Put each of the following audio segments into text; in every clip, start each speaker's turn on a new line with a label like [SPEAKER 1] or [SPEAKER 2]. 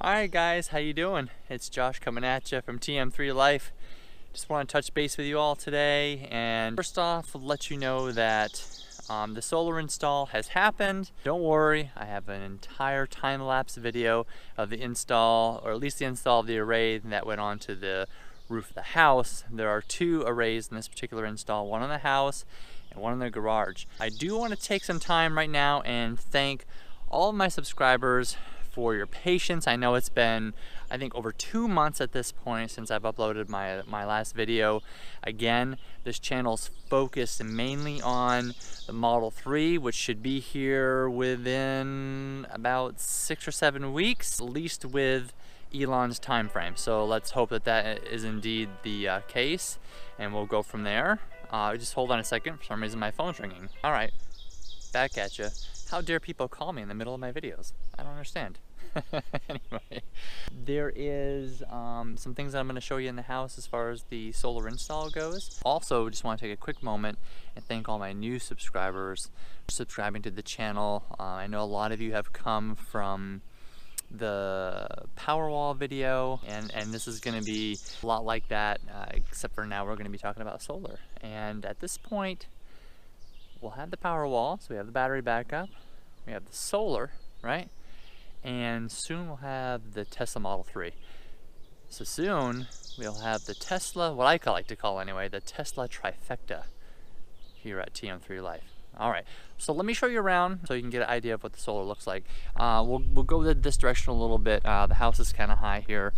[SPEAKER 1] Alright guys, how you doing? It's Josh coming at you from TM3 Life. Just want to touch base with you all today, and first off, let you know that the solar install has happened. Don't worry, I have an entire time-lapse video of the install, or at least the install of the array that went onto the roof of the house. There are two arrays in this particular install, one on the house and one in the garage. I do want to take some time right now and thank all of my subscribers for your patience. I know it's been, I think, over 2 months at this point since I've uploaded my last video. Again, this channel's focused mainly on the Model 3, which should be here within about 6 or 7 weeks, at least with Elon's time frame. So let's hope that that is indeed the case, and we'll go from there. Just hold on a second. For some reason my phone's ringing. All right, back at you. How dare people call me in the middle of my videos? I don't understand. Anyway, there is some things that I'm going to show you in the house as far as the solar install goes. Also, just want to take a quick moment and thank all my new subscribers for subscribing to the channel. I know a lot of you have come from the Powerwall video, and this is going to be a lot like that, except for now we're going to be talking about solar. And at this point, we'll have the Powerwall, so we have the battery backup, we have the solar, right? And soon we'll have the Tesla Model 3. So soon we'll have the Tesla, what I like to call anyway, the Tesla trifecta here at TM3 Life. All right, so let me show you around so you can get an idea of what the solar looks like. We'll go this direction a little bit. The house is kind of high here.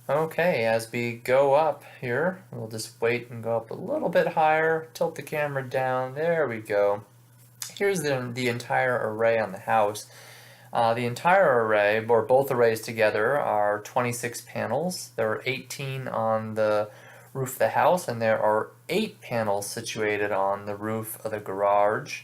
[SPEAKER 1] Okay, as we go up here, we'll just wait and go up a little bit higher, tilt the camera down, there we go. Here's the entire array on the house. The entire array, or both arrays together, are 26 panels. There are 18 on the roof of the house, and there are 8 panels situated on the roof of the garage.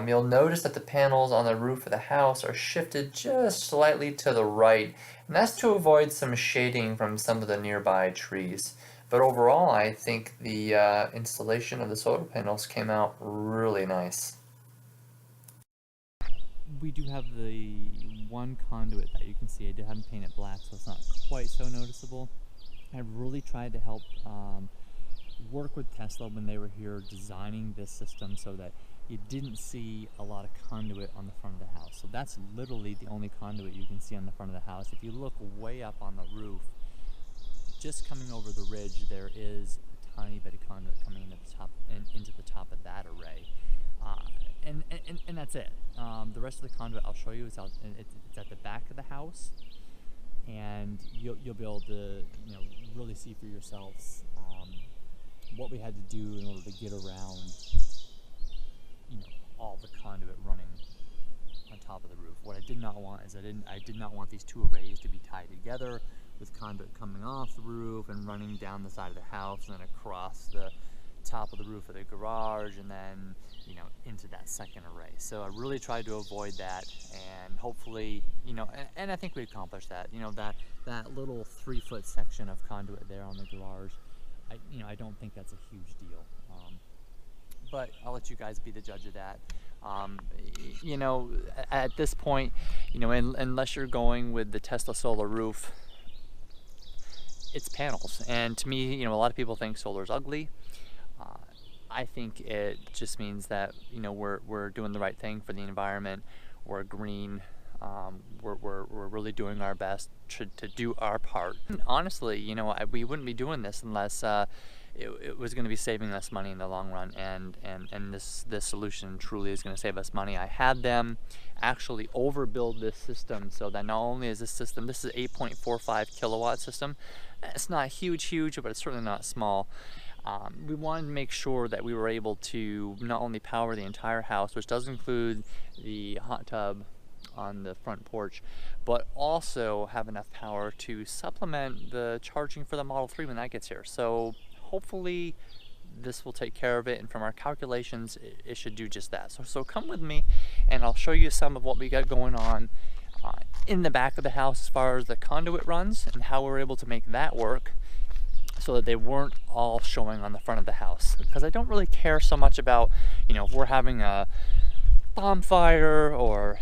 [SPEAKER 1] You'll notice that the panels on the roof of the house are shifted just slightly to the right, and that's to avoid some shading from some of the nearby trees. But overall, I think the installation of the solar panels came out really nice. We do have the one conduit that you can see. I haven't painted black, so it's not quite so noticeable. I really tried to help work with Tesla when they were here designing this system so that you didn't see a lot of conduit on the front of the house. So that's literally the only conduit you can see on the front of the house. If you look way up on the roof, just coming over the ridge, there is a tiny bit of conduit coming into the top of that array. And that's it. The rest of the conduit I'll show you is out. It's at the back of the house, and you'll be able to really see for yourselves what we had to do in order to get around all the conduit running on top of the roof. What I did not want is I did not want these two arrays to be tied together with conduit coming off the roof and running down the side of the house and then across the top of the roof of the garage and then into that second array. So I really tried to avoid that, and hopefully and I think we accomplished that. That little 3-foot section of conduit there on the garage, I don't think that's a huge deal, but I'll let you guys be the judge of that. At this point, unless you're going with the Tesla solar roof, it's panels, and to me, a lot of people think solar's ugly. I think it just means that we're doing the right thing for the environment. We're green. We're really doing our best to do our part. And honestly, we wouldn't be doing this unless it was going to be saving us money in the long run, and this solution truly is going to save us money. I had them actually overbuild this system so that not only is this is 8.45 kilowatt system. It's not huge, but it's certainly not small. We wanted to make sure that we were able to not only power the entire house, which does include the hot tub on the front porch, but also have enough power to supplement the charging for the Model 3 when that gets here. So hopefully this will take care of it, and from our calculations it should do just that. So come with me and I'll show you some of what we got going on in the back of the house as far as the conduit runs and how we're able to make that work so that they weren't all showing on the front of the house. Because I don't really care so much about, if we're having a bonfire or,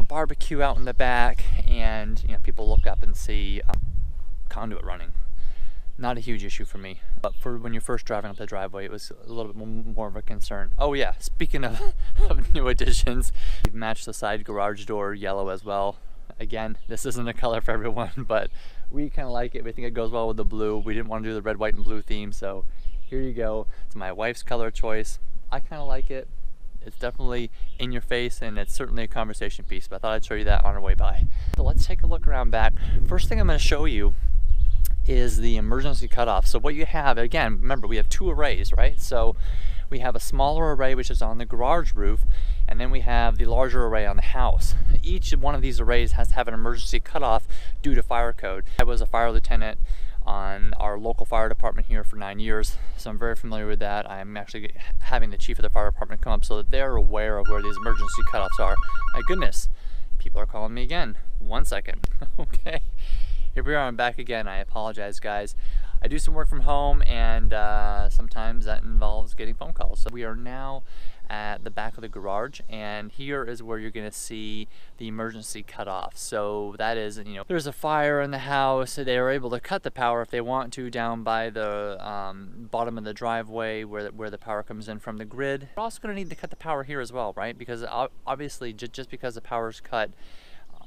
[SPEAKER 1] barbecue out in the back, and people look up and see conduit running. Not a huge issue for me, but for when you're first driving up the driveway, it was a little bit more of a concern. Oh yeah, speaking of, of new additions, we've matched the side garage door yellow as well. Again, this isn't a color for everyone, but we kind of like it. We think it goes well with the blue. We didn't want to do the red, white, and blue theme, so here you go. It's my wife's color choice. I kind of like it. It's definitely in your face, and it's certainly a conversation piece, but I thought I'd show you that on our way by. So let's take a look around back. First thing I'm going to show you is the emergency cutoff. So what you have, again, remember we have two arrays, right? So we have a smaller array which is on the garage roof, and then we have the larger array on the house. Each one of these arrays has to have an emergency cutoff due to fire code. I was a fire lieutenant on our local fire department here for 9 years, so I'm very familiar with that. I'm actually having the chief of the fire department come up so that they're aware of where these emergency cutoffs are. My goodness, people are calling me again. 1 second. Okay, here we are. I'm back again. I apologize, guys. I do some work from home, and sometimes that involves getting phone calls. So we are now at the back of the garage, and here is where you're going to see the emergency cutoff. So that is, there's a fire in the house. They are able to cut the power if they want to down by the bottom of the driveway where the power comes in from the grid. We're also going to need to cut the power here as well, right? Because obviously just because the power is cut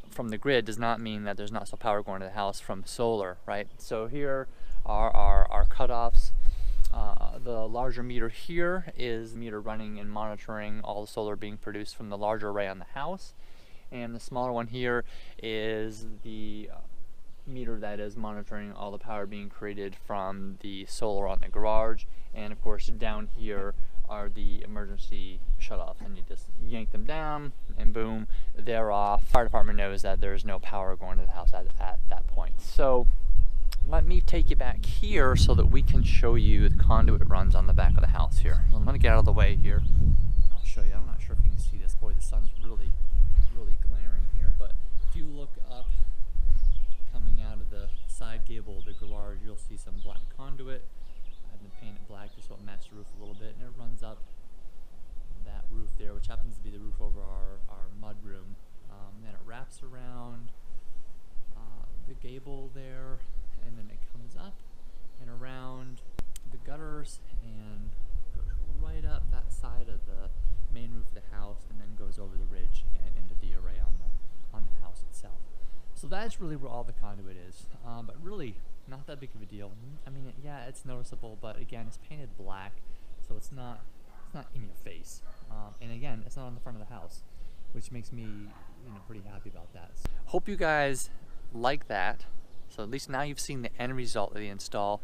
[SPEAKER 1] from the grid does not mean that there's not still power going to the house from solar, right? So here are our cutoffs. The larger meter here is the meter running and monitoring all the solar being produced from the larger array on the house, and the smaller one here is the meter that is monitoring all the power being created from the solar on the garage. And of course down here are the emergency shutoffs, and you just yank them down and boom, they're off. Fire department knows that there's no power going to the house at that point. So let me take you back here so that we can show you the conduit runs on the back of the house here. I'm going to get out of the way here. I'll show you. I'm not sure if you can see this. Boy, the sun's really glaring here. But if you look up, coming out of the side gable of the garage, you'll see some black conduit. I have been painted black just so it matches the roof a little bit, and it runs up that roof there, which happens to be the roof over our mud room. Then it wraps around the gable there, and then it comes up and around the gutters and goes right up that side of the main roof of the house, and then goes over the ridge and into the array on the house itself. So that's really where all the conduit is, but really not that big of a deal. I mean, yeah, it's noticeable, but again, it's painted black, so it's not in your face, and again, it's not on the front of the house, which makes me pretty happy about that. So, hope you guys like that. So at least now you've seen the end result of the install.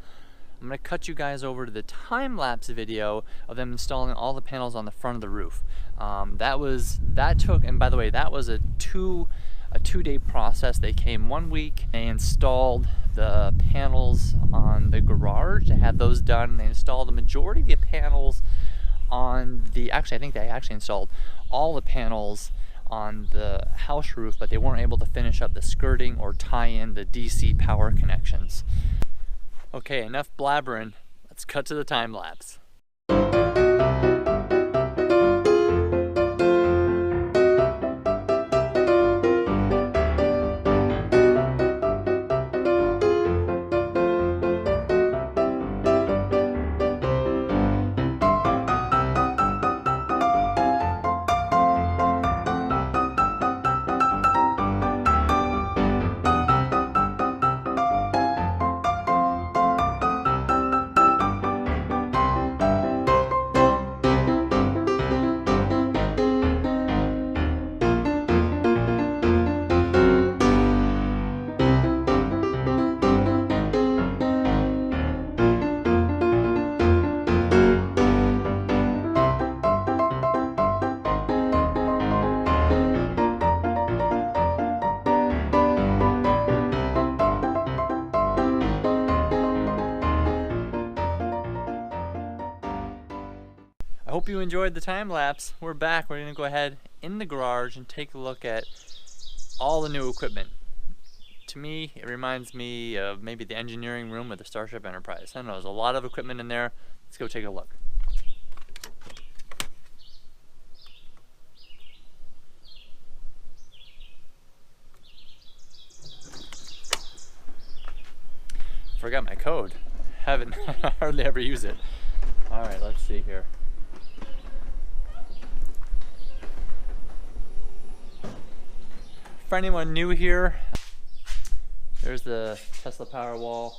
[SPEAKER 1] I'm going to cut you guys over to the time-lapse video of them installing all the panels on the front of the roof. That took, and by the way, that was a two-day process. They came 1 week, they installed the panels on the garage. They had those done. They installed the majority of the panels on the, I think they actually installed all the panels on the house roof, but they weren't able to finish up the skirting or tie in the DC power connections. Okay, enough blabbering. Let's cut to the time lapse. I hope you enjoyed the time lapse. We're back. We're going to go ahead in the garage and take a look at all the new equipment. To me, it reminds me of maybe the engineering room of the Starship Enterprise. I don't know, there's a lot of equipment in there. Let's go take a look. Forgot my code. Haven't hardly ever use it. All right, let's see here. For anyone new here, there's the Tesla Powerwall.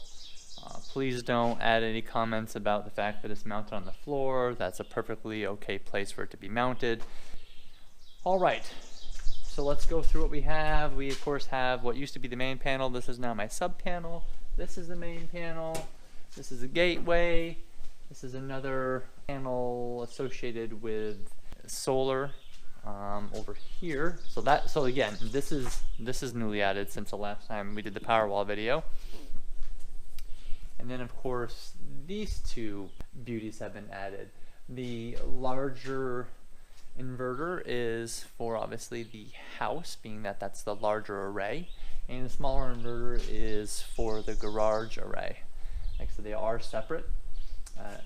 [SPEAKER 1] Please don't add any comments about the fact that it's mounted on the floor. That's a perfectly okay place for it to be mounted. All right, so let's go through what we have. We of course have what used to be the main panel. This is now my sub panel. This is the main panel. This is a gateway. This is another panel associated with solar over here. So again, this is newly added since the last time we did the Powerwall video. And then of course these two beauties have been added. The larger inverter is for obviously the house, being that that's the larger array, and the smaller inverter is for the garage array. Like so, they are separate.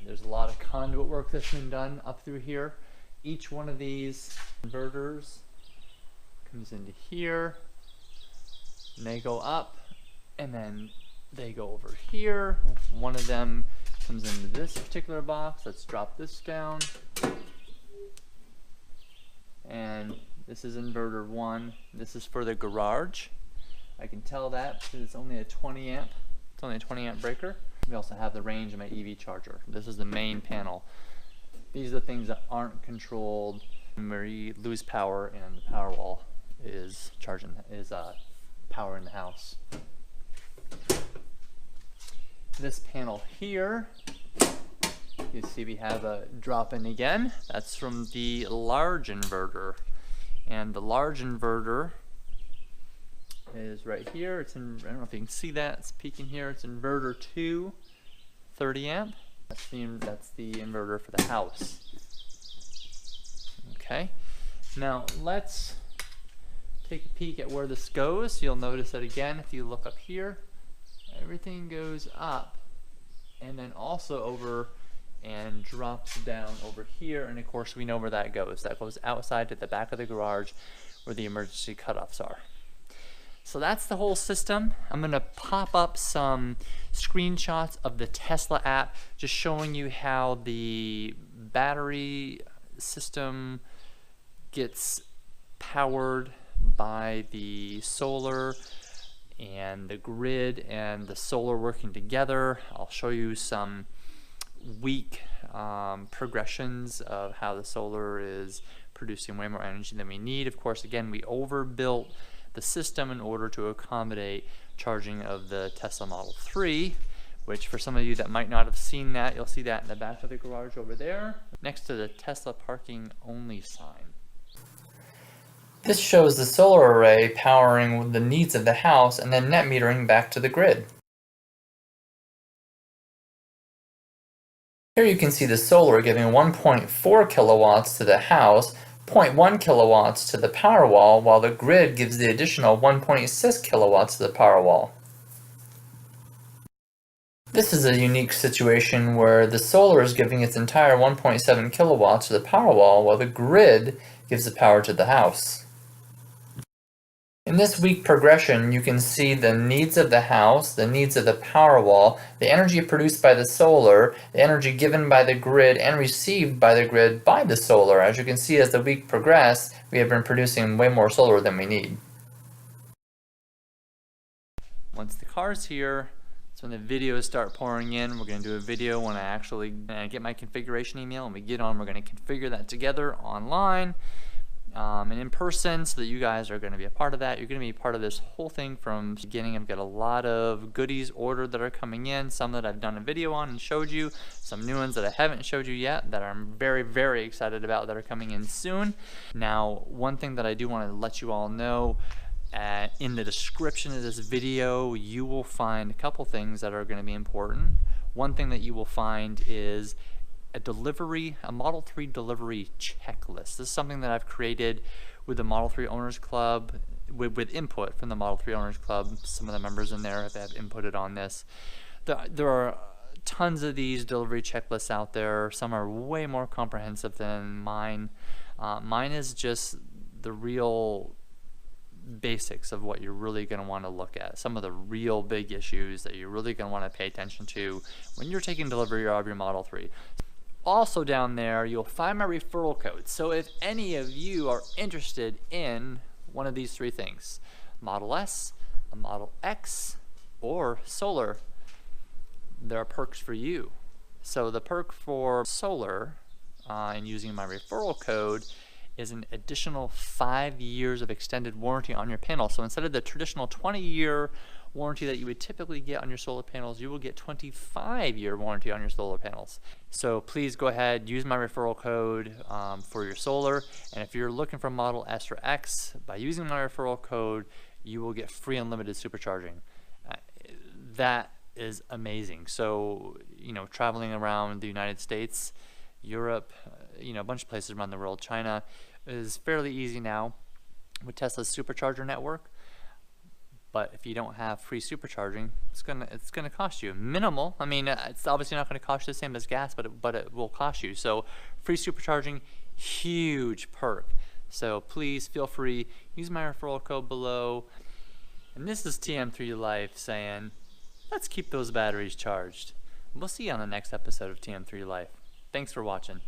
[SPEAKER 1] There's a lot of conduit work that's been done up through here. Each one of these inverters comes into here, and they go up, and then they go over here. One of them comes into this particular box. Let's drop this down. And this is inverter 1. This is for the garage. I can tell that because it's only a 20 amp. It's only a 20 amp breaker. We also have the range of my EV charger. This is the main panel. These are the things that aren't controlled when we lose power and the Powerwall is powering the house. This panel here, you see we have a drop-in again. That's from the large inverter. And the large inverter is right here. It's in, I don't know if you can see that, it's peeking here. It's inverter 2, 30 amp. That's the inverter for the house. Okay, now let's take a peek at where this goes. You'll notice that again, if you look up here, everything goes up and then also over and drops down over here, and of course we know where that goes. That goes outside to the back of the garage where the emergency cutoffs are. So that's the whole system. I'm gonna pop up some screenshots of the Tesla app, just showing you how the battery system gets powered by the solar and the grid and the solar working together. I'll show you some weak progressions of how the solar is producing way more energy than we need. Of course, again, we overbuilt the system in order to accommodate charging of the Tesla Model 3, which for some of you that might not have seen that, you'll see that in the back of the garage over there, next to the Tesla parking only sign. This shows the solar array powering the needs of the house and then net metering back to the grid. Here you can see the solar giving 1.4 kilowatts to the house, 0.1 kilowatts to the Powerwall, while the grid gives the additional 1.6 kilowatts to the Powerwall. This is a unique situation where the solar is giving its entire 1.7 kilowatts to the Powerwall, while the grid gives the power to the house. In this weak progression, you can see the needs of the house, the needs of the Powerwall, the energy produced by the solar, the energy given by the grid and received by the grid by the solar. As you can see, as the week progressed, we have been producing way more solar than we need. Once the car's here, that's when the videos start pouring in. We're going to do a video when I actually get my configuration email and we get on. We're going to configure that together online. And in person, so that you guys are going to be a part of that. You're going to be part of this whole thing from the beginning. I've got a lot of goodies ordered that are coming in, some that I've done a video on and showed you, some new ones that I haven't showed you yet that I'm very, very excited about that are coming in soon. Now, one thing that I do want to let you all know, in the description of this video, you will find a couple things that are going to be important. One thing that you will find is a Model 3 delivery checklist. This is something that I've created with the Model 3 Owners Club, with input from the Model 3 Owners Club. Some of the members in there have inputted on this. There are tons of these delivery checklists out there. Some are way more comprehensive than mine. Mine is just the real basics of what you're really going to want to look at, some of the real big issues that you're really going to want to pay attention to when you're taking delivery of your Model 3. Also down there, you'll find my referral code. So if any of you are interested in one of these three things, Model S, a Model X, or solar, there are perks for you. So the perk for solar and using my referral code is an additional 5 years of extended warranty on your panel. So instead of the traditional 20-year warranty that you would typically get on your solar panels, you will get 25-year warranty on your solar panels. So please go ahead, use my referral code for your solar. And if you're looking for Model S or X, by using my referral code, you will get free unlimited supercharging. That is amazing. So, traveling around the United States, Europe, a bunch of places around the world, China, is fairly easy now with Tesla's supercharger network. But if you don't have free supercharging, it's gonna cost you minimal. I mean, it's obviously not going to cost you the same as gas, but it will cost you. So free supercharging, huge perk. So please feel free, use my referral code below. And this is TM3 Life saying, let's keep those batteries charged. We'll see you on the next episode of TM3 Life. Thanks for watching.